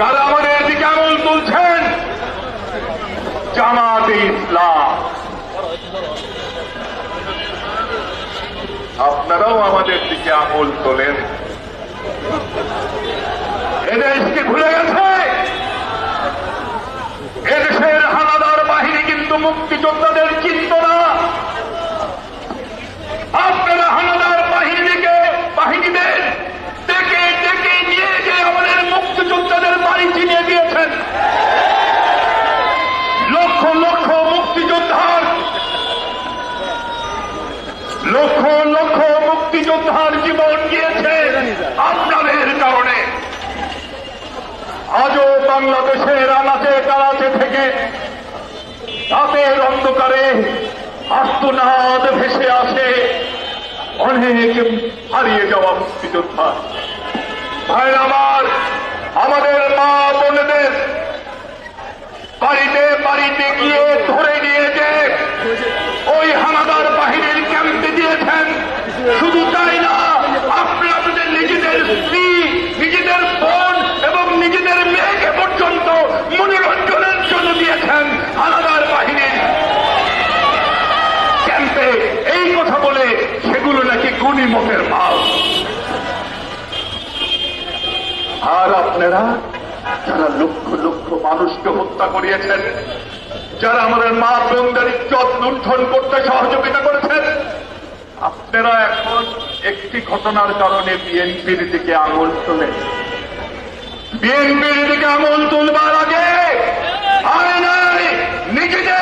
কারা আমাদের দিকে আঙুল তুলছেন? জামাতে ইসলাম। আপনারাও আমাদের দিকে আঙুল তোলেন। এদেশকে ভুলে গেছে। এদেশের হানাদার বাহিনী কিন্তু মুক্তিযোদ্ধাদের চিন্ত না। আপনারা হানাদার বাহিনীদের ডেকে ডেকে নিয়ে গিয়ে আমাদের মুক্তিযোদ্ধাদের বাড়ি চিনিয়ে দিয়েছেন। লক্ষ লক্ষ মুক্তিযোদ্ধার জীবন গিয়েছে আপনাদের কারণে। আজও বাংলাদেশের আনাচে কানাচে থেকে রাতের অন্ধকারে আর্তনাদ ভেসে আসে অনেক হারিয়ে যাওয়া মুক্তিযোদ্ধা ভাই আমার। আমাদের মা বোনেদের বাড়িতে বাড়িতে গিয়ে ধরে নিয়ে যে ওই হানাদার বাহিনীর ক্যাম্পে দিয়েছেন। শুধু তাই না, আপনারা আপনাদের নিজেদের স্ত্রী, নিজেদের বোন এবং নিজেদের মেয়েকে পর্যন্ত মনোরঞ্জনের জন্য দিয়েছেন হানাদার বাহিনীর ক্যাম্পে, এই কথা বলে সেগুলো নাকি গনিমতের মাল। আর আপনারা যারা লক্ষ লক্ষ মানুষকে হত্যা করিয়েছেন, যারা আমাদের মা বোনদের ইজ্জত লুণ্ঠন করতে সহযোগিতা করেছেন, আপনারা এখন একটি ঘটনার কারণে বিএনপির দিকে আঙুল তোলেন। বিএনপির দিকে আঙুল তুলবার আগে নিজেদের